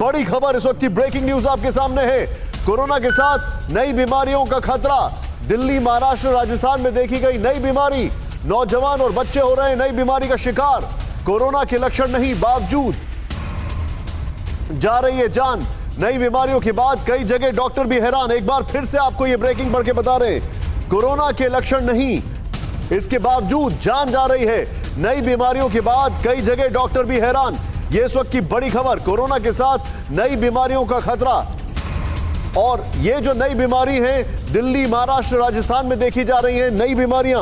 बड़ी खबर इस वक्त की ब्रेकिंग न्यूज आपके सामने है। कोरोना के साथ नई बीमारियों का खतरा। दिल्ली, महाराष्ट्र, राजस्थान में देखी गई नई बीमारी। नौजवान और बच्चे हो रहे हैं नई बीमारी का शिकार। कोरोना के लक्षण नहीं, बावजूद जा रही है जान। नई बीमारियों के बाद कई जगह डॉक्टर भी हैरान। एक बार फिर से आपको यह ब्रेकिंग पढ़ के बता रहे हैं, कोरोना के लक्षण नहीं, इसके बावजूद जान जा रही है। नई बीमारियों के बाद कई जगह डॉक्टर भी हैरान। यह इस वक्त की बड़ी खबर। कोरोना के साथ नई बीमारियों का खतरा। और ये जो नई बीमारी है, दिल्ली, महाराष्ट्र, राजस्थान में देखी जा रही है नई बीमारियां।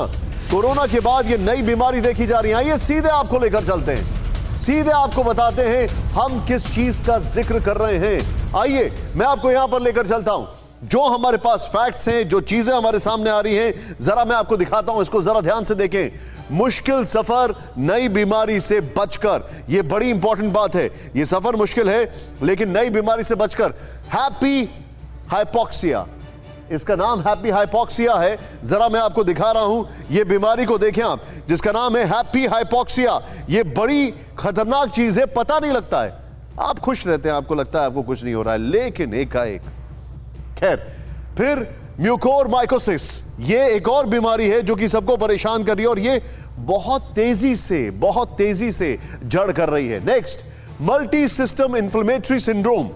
कोरोना के बाद ये नई बीमारी देखी जा रही है। आइए सीधे आपको लेकर चलते हैं, सीधे आपको बताते हैं हम किस चीज का जिक्र कर रहे हैं। आइए मैं आपको यहां पर लेकर चलता हूं। जो हमारे पास फैक्ट्स हैं, जो चीजें हमारे सामने आ रही हैं, जरा मैं आपको दिखाता हूं। इसको जरा ध्यान से देखें। मुश्किल सफर नई बीमारी से बचकर, यह बड़ी इंपॉर्टेंट बात है। यह सफर मुश्किल है लेकिन नई बीमारी से बचकर। हैप्पी हाइपोक्सिया, इसका नाम हैप्पी हाइपोक्सिया है। जरा मैं आपको दिखा रहा हूं, यह बीमारी को देखें आप, जिसका नाम है हैप्पी हाइपोक्सिया। यह बड़ी खतरनाक चीज है। पता नहीं लगता है, आप खुश रहते हैं, आपको लगता है आपको कुछ नहीं हो रहा है, लेकिन एकाएक। खैर, फिर म्यूकोरमाइकोसिस, ये एक और बीमारी है जो कि सबको परेशान कर रही है और ये बहुत तेजी से जड़ कर रही है। Next, multi system inflammatory syndrome.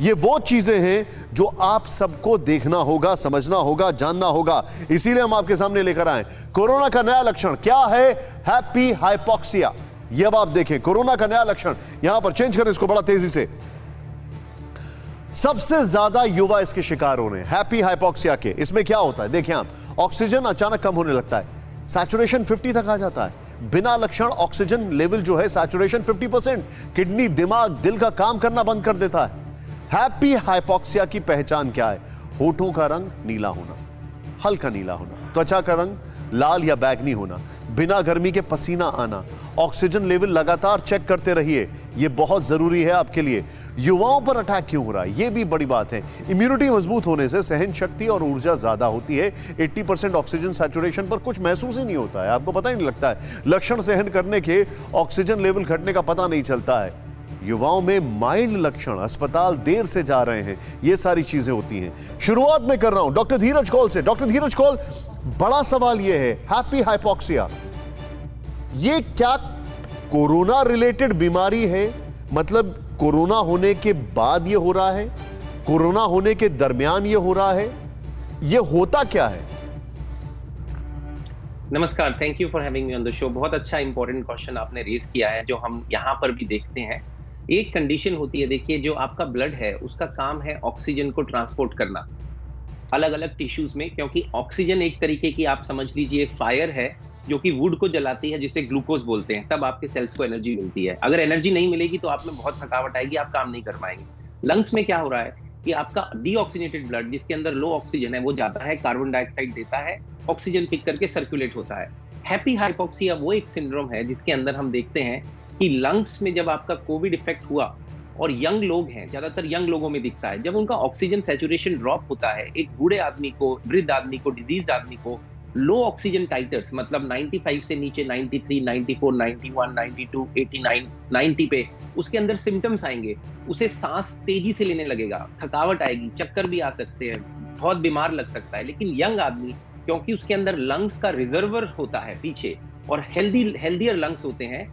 ये वो चीजें हैं जो आप सबको देखना होगा, समझना होगा, जानना होगा। इसीलिए हम आपके सामने लेकर आए। कोरोना का नया लक्षण क्या है? Happy hypoxia. ये अब आप देखें, कोरोना का नया लक्षण। यहां पर चेंज करें इसको बड़ा तेजी से। सबसे ज्यादा युवा इसके शिकार हो रहे हैं हैप्पी हाइपोक्सिया के। इसमें क्या होता है देखें आप, ऑक्सीजन अचानक कम होने लगता है, सैचुरेशन 50 तक आ जाता है। बिना लक्षण ऑक्सीजन लेवल जो है सैचुरेशन 50%। किडनी, दिमाग, दिल का काम करना बंद कर देता है। हैप्पी हाइपोक्सिया की पहचान क्या है? होठों का रंग नीला होना, हल्का नीला होना, त्वचा का रंग लाल या बैंगनी होना, बिना गर्मी के पसीना आना, ऑक्सीजन लेवल लगातार चेक करते रहिए, यह बहुत जरूरी है आपके लिए। युवाओं पर अटैक क्यों हो रहा है? यह भी बड़ी बात है। इम्यूनिटी मजबूत होने से सहन शक्ति और ऊर्जा ज्यादा होती है। 80% ऑक्सीजन सैचुरेशन पर कुछ महसूस ही नहीं होता है, आपको पता ही नहीं लगता है। लक्षण सहन करने के, ऑक्सीजन लेवल घटने का पता नहीं चलता है। युवाओं में माइल्ड लक्षण, अस्पताल देर से जा रहे हैं, ये सारी चीजें होती हैं। शुरुआत में कर रहा हूं डॉक्टर धीरज कौल से। डॉक्टर धीरज कौल, बड़ा सवाल यह है, हैप्पी हाइपोक्सिया ये क्या कोरोना रिलेटेड बीमारी है? मतलब कोरोना होने के बाद ये हो रहा है, कोरोना होने के दरमियान ये हो रहा है, ये होता क्या है? नमस्कार, thank you for having me on the show. बहुत अच्छा इंपॉर्टेंट क्वेश्चन आपने रेज किया है, जो हम यहाँ पर भी देखते हैं। एक कंडीशन होती है, देखिए, जो आपका ब्लड है उसका काम है ऑक्सीजन को ट्रांसपोर्ट करना अलग अलग टिश्यूज में, क्योंकि ऑक्सीजन एक तरीके की, आप समझ लीजिए, फायर है जो कि वुड को जलाती है, जिसे ग्लूकोज बोलते हैं। तब आपके सेल्स को एनर्जी मिलती है। अगर एनर्जी नहीं मिलेगी तो आप में बहुत थकावट आएगी, आप काम नहीं कर पाएंगे। लंग्स में क्या हो रहा है कि आपका डीऑक्सीनेटेड ब्लड, जिसके अंदर लो ऑक्सीजन है, वो जाता है, कार्बन डाइऑक्साइड देता है, ऑक्सीजन पिक करके सर्कुलेट होता है। हैप्पी हाइपोक्सिया वो एक सिंड्रोम है जिसके अंदर हम देखते हैं कि लंग्स में जब आपका कोविड इफेक्ट हुआ, और यंग लोग हैं, ज्यादातर यंग लोगों में दिखता है, जब उनका ऑक्सीजन सैचुरेशन ड्रॉप होता है, एक बूढ़े आदमी को, वृद्ध आदमी को, डिजीज्ड आदमी को लो ऑक्सीजन टाइटर्स, मतलब 95 से नीचे 93, 94, 91, 92, 89, 90 पे उसके अंदर सिम्टम्स आएंगे। उसे सांस तेजी से लेने लगेगा, थकावट आएगी, चक्कर भी आ सकते हैं, बहुत बीमार लग सकता है। लेकिन यंग आदमी, क्योंकि उसके अंदर लंग्स का रिजर्वर होता है पीछे, और हेल्दियर लंग्स होते हैं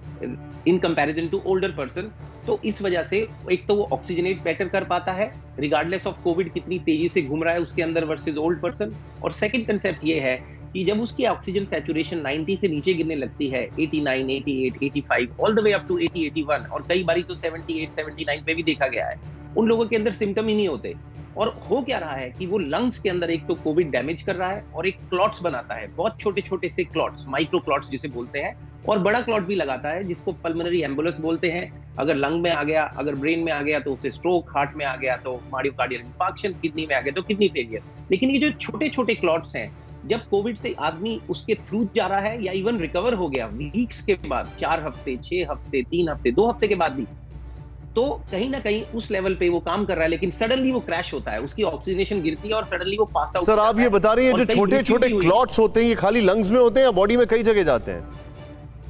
in comparison to older person, तो इस वजह से एक तो वो ऑक्सीजनेट बेटर कर पाता है, रिगार्डलेस ऑफ कोविड कितनी तेजी से घूम रहा है उसके अंदर वर्सेस ओल्ड पर्सन। और सेकंड कंसेप्ट ये है कि जब उसकी ऑक्सीजन सैचुरेशन 90 से नीचे गिरने लगती है, 89, 88, 85, all the way up to 80, 81, और कई बारी तो 78, 79 पे भी देखा गया है, उन लोगों के अंदर सिम्टम ही नहीं होते। और हो क्या रहा है कि वो लंग्स के अंदर एक तो कोविड डैमेज कर रहा है, और एक क्लॉट्स बनाता है, बहुत छोटे छोटे से क्लॉट्स, माइक्रो क्लॉट्स जिसे बोलते हैं, और बड़ा क्लॉट भी लगाता है जिसको पल्मोनरी एम्बुलेंस बोलते हैं। अगर लंग में आ गया, अगर ब्रेन में आ गया तो उसे स्ट्रोक, हार्ट में आ गया तो मायोकार्डियल इंफार्क्शन, किडनी में आ गया तो किडनी फेलियर। लेकिन ये जो छोटे छोटे क्लॉट्स हैं, जब कोविड से आदमी उसके थ्रू जा रहा है या इवन रिकवर हो गया वीक्स के बाद, 4 हफ्ते, 6 हफ्ते, 3 हफ्ते, 2 हफ्ते के बाद भी, तो कहीं ना कहीं उस लेवल पे वो काम कर रहा है, लेकिन सडनली वो क्रैश होता है, उसकी ऑक्सीजनेशन गिरती है और सडनली वो पास आउट। सर, आप ये बता रही हैं जो छोटे छोटे क्लॉट्स होते हैं, ये खाली लंग्स में होते हैं या बॉडी में कई जगह जाते हैं?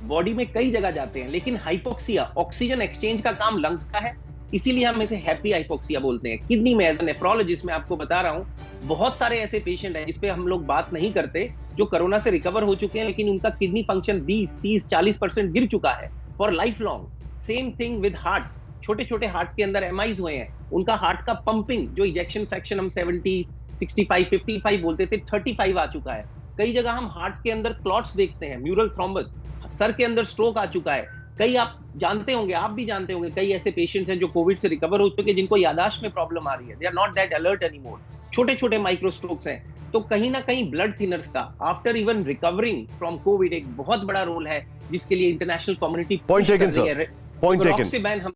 बॉडी में कई जगह जाते हैं, लेकिन हाइपोक्सिया, ऑक्सीजन एक्सचेंज का काम लंग्स का है, इसीलिए हम इसे हैप्पी हाइपोक्सिया बोलते हैं। किडनी में एज ए नेफ्रोलॉजिस्ट मैं आपको बता रहा हूँ, बहुत सारे ऐसे पेशेंट हैं जिसपे हम लोग बात नहीं करते, जो कोरोना से रिकवर हो चुके हैं लेकिन उनका किडनी फंक्शन 20, 30, 40% गिर चुका है for life long. Same thing with heart, छोटे छोटे हार्ट के अंदर एमआईज हुए हैं, उनका हार्ट का पंपिंग जो इजेक्शन फ्रैक्शन हम 70, 65, 55 बोलते थे, 35 आ चुका है। कई जगह हम हार्ट के अंदर क्लॉट्स देखते हैं, म्यूरल थ्रोम्बस, सर के अंदर स्ट्रोक आ चुका है। कई आप जानते होंगे, आप भी जानते होंगे, कई ऐसे पेशेंट्स हैं जो कोविड से रिकवर हो चुके हैं जिनको याददाश्त में प्रॉब्लम आ रही है, they are not that alert anymore. छोटे छोटे माइक्रो स्ट्रोक्स हैं। तो कहीं ना कहीं ब्लड थिनर्स का after even recovering from Covid एक बहुत बड़ा रोल है, जिसके लिए international community point taken sir, point taken. बैन हम